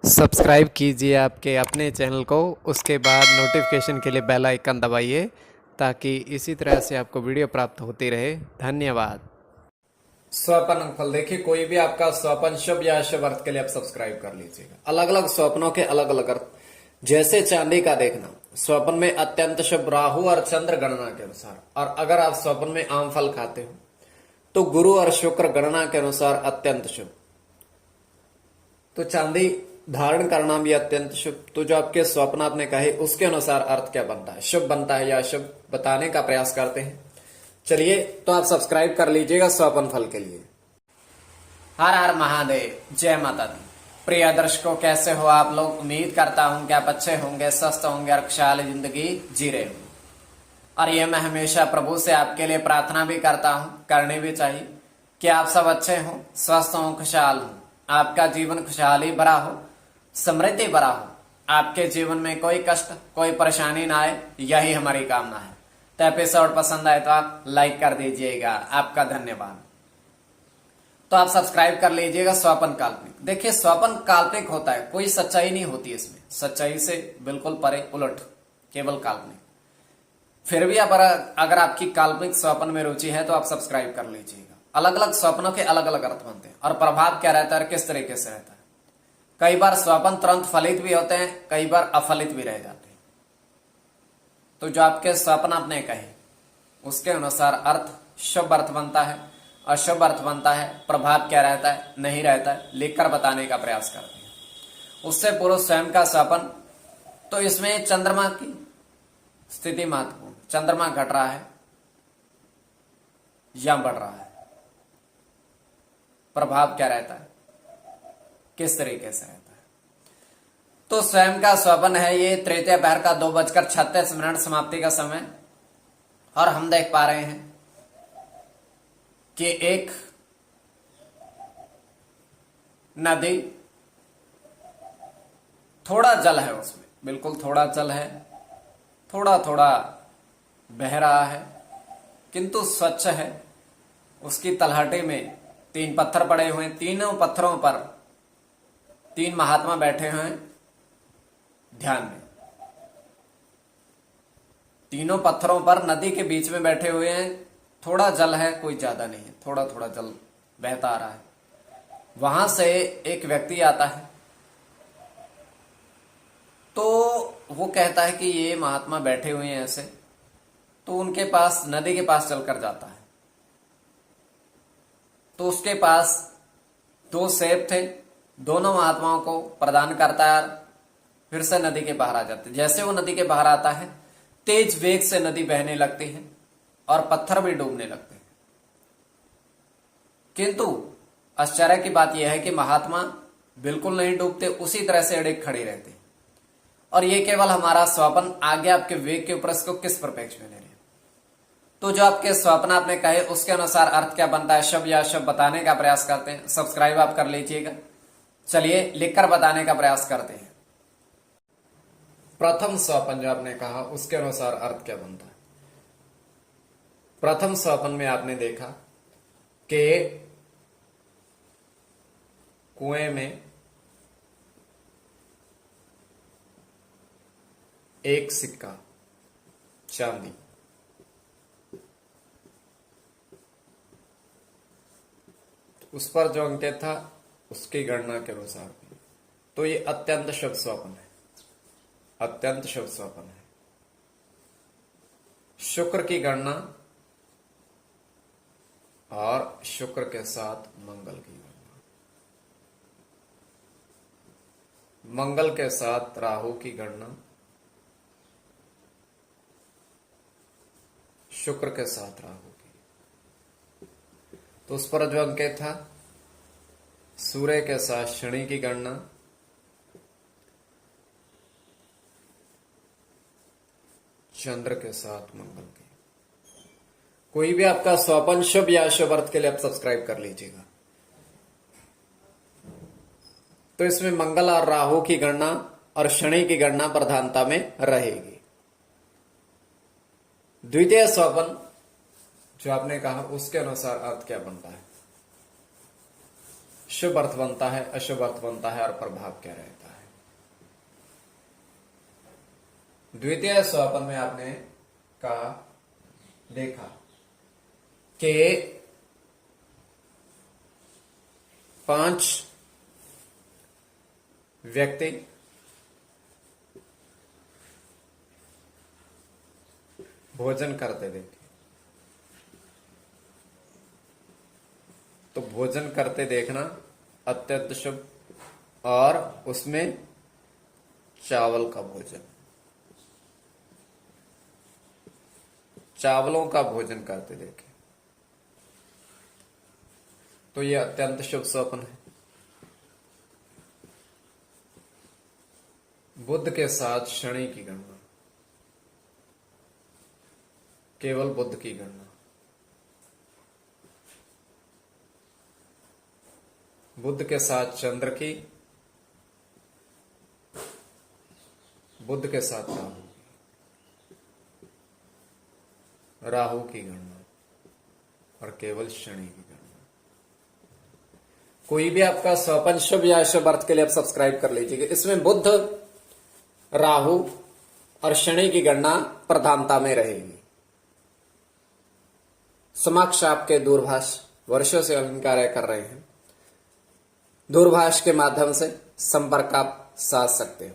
Subscribe कीजिए आपके अपने चैनल को, उसके बाद नोटिफिकेशन के लिए बेल आइकन दबाइए ताकि इसी तरह से आपको वीडियो प्राप्त होती रहे। धन्यवाद। स्वप्न फल देखिए, कोई भी आपका स्वप्न शुभ या अशुभ अर्थ के लिए आप सब्सक्राइब कर लीजिएगा। अलग अलग स्वप्नों के अलग अलग अर्थ, जैसे चांदी का देखना स्वप्न में अत्यंत शुभ राहु और चंद्र गणना के अनुसार, और अगर आप स्वप्न में आम फल खाते हो तो गुरु और शुक्र गणना के अनुसार अत्यंत शुभ। तो चांदी धारण करना भी अत्यंत शुभ। तो जो आपके स्वप्न आपने कहे उसके अनुसार अर्थ क्या बनता है, शुभ बनता है या अशुभ, बताने का प्रयास करते हैं। चलिए, तो आप सब्सक्राइब कर लीजिएगा स्वप्न फल के लिए। हर हर महादेव, जय माता दी। प्रिय दर्शकों, कैसे हो आप लोग? उम्मीद करता हूं कि आप अच्छे होंगे, स्वस्थ होंगे और खुशहाल जिंदगी जी रहे होंगे। और ये मैं हमेशा प्रभु से आपके लिए प्रार्थना भी करता हूं, करनी भी चाहिए, कि आप सब अच्छे हों, स्वस्थ हों, खुशहाल हों, आपका जीवन खुशहाली भरा हो, समृद्धि भरा हो, आपके जीवन में कोई कष्ट कोई परेशानी ना आए, यही हमारी कामना है। तो एपिसोड पसंद आए तो आप लाइक कर दीजिएगा, आपका धन्यवाद। तो आप सब्सक्राइब कर लीजिएगा। स्वप्न काल्पनिक, देखिए स्वप्न काल्पनिक होता है, कोई सच्चाई नहीं होती इसमें, सच्चाई से बिल्कुल परे, उलट, केवल काल्पनिक। फिर भी अगर आपकी काल्पनिक स्वप्न में रुचि है तो आप सब्सक्राइब कर लीजिएगा। अलग अलग स्वप्नों के अलग अलग अर्थ बनते हैं और प्रभाव क्या रहता है और किस तरीके से रहता है। कई बार स्वप्न तुरंत फलित भी होते हैं, कई बार अफलित भी रह जाते हैं। तो जो आपके स्वप्न आपने कहे उसके अनुसार अर्थ शुभ अर्थ बनता है, अशुभ अर्थ बनता है, प्रभाव क्या रहता है नहीं रहता है, लिखकर बताने का प्रयास करते हैं। उससे पूर्व स्वयं का स्वप्न, तो इसमें चंद्रमा की स्थिति महत्वपूर्ण, चंद्रमा घट रहा है या बढ़ रहा है, प्रभाव क्या रहता है, किस तरीके से रहता है। तो स्वयं का स्वप्न है ये तृतीय पहर का 2:36 समाप्ति का समय, और हम देख पा रहे हैं कि एक नदी, थोड़ा जल है उसमें, बिल्कुल थोड़ा जल है, थोड़ा थोड़ा बह रहा है, किंतु स्वच्छ है। उसकी तलहटी में 3 पत्थर पड़े हुए हैं, तीनों पत्थरों पर 3 महात्मा बैठे हुए हैं ध्यान में। तीनों पत्थरों पर नदी के बीच में बैठे हुए हैं, थोड़ा जल है, कोई ज्यादा नहीं है, थोड़ा थोड़ा जल बहता आ रहा है। वहां से एक व्यक्ति आता है, तो वो कहता है कि ये महात्मा बैठे हुए हैं ऐसे, तो उनके पास, नदी के पास चलकर जाता है। तो उसके पास 2 सेब थे, दोनों महात्माओं को प्रदान करता है, फिर से नदी के बाहर आ जाते। जैसे वो नदी के बाहर आता है, तेज वेग से नदी बहने लगती है और पत्थर भी डूबने लगते हैं। किंतु आश्चर्य की बात यह है कि महात्मा बिल्कुल नहीं डूबते, उसी तरह से अड़े खड़े रहते हैं। और ये केवल हमारा स्वप्न, आगे आपके वेग के ऊपर इसको किस परिप्रेक्ष्य में ले रहे हैं। तो जो आपके स्वप्न आपने कहे उसके अनुसार अर्थ क्या बनता है, शुभ या अशुभ, बताने का प्रयास करते हैं। सब्सक्राइब आप कर लीजिएगा। चलिए, लिखकर बताने का प्रयास करते हैं। प्रथम स्वप्न जो आपने कहा उसके अनुसार अर्थ क्या बनता है। प्रथम स्वप्न में आपने देखा कि कुएं में एक सिक्का चांदी, उस पर जो अंकित था उसकी गणना के अनुसार, तो ये अत्यंत शुभ स्वप्न है, अत्यंत शुभ स्वप्न है। शुक्र की गणना और शुक्र के साथ मंगल की गणना, मंगल के साथ राहु की गणना, शुक्र के साथ राहु की। तो उस पर जो अंकित था, सूर्य के साथ शनि की गणना, चंद्र के साथ मंगल की। कोई भी आपका स्वप्न शुभ या अशुभ अर्थ के लिए आप सब्सक्राइब कर लीजिएगा। तो इसमें मंगल और राहु की गणना और शनि की गणना प्रधानता में रहेगी। द्वितीय स्वप्न जो आपने कहा उसके अनुसार अर्थ क्या बनता है, शुभ अर्थ बनता है, अशुभ अर्थ बनता है और प्रभाव क्या रहता है। द्वितीय स्वपन में आपने कहा देखा कि 5 व्यक्ति भोजन करते देखे। तो भोजन करते देखना अत्यंत शुभ, और उसमें चावल का भोजन, चावलों का भोजन करते देखे, तो यह अत्यंत शुभ स्वप्न है। बुध के साथ शनि की गणना, केवल बुध की गणना, बुध के साथ चंद्र की, बुध के साथ राहु की गणना, और केवल शनि की गणना। कोई भी आपका स्वपन शुभ या अशुभ अर्थ के लिए आप सब्सक्राइब कर लीजिएगा। इसमें बुध, राहु और शनि की गणना प्रधानता में रहेगी। समक्ष आपके दूरभाष, वर्षों से हम कार्य कर रहे हैं, दूरभाष के माध्यम से संपर्क आप साध सकते हो।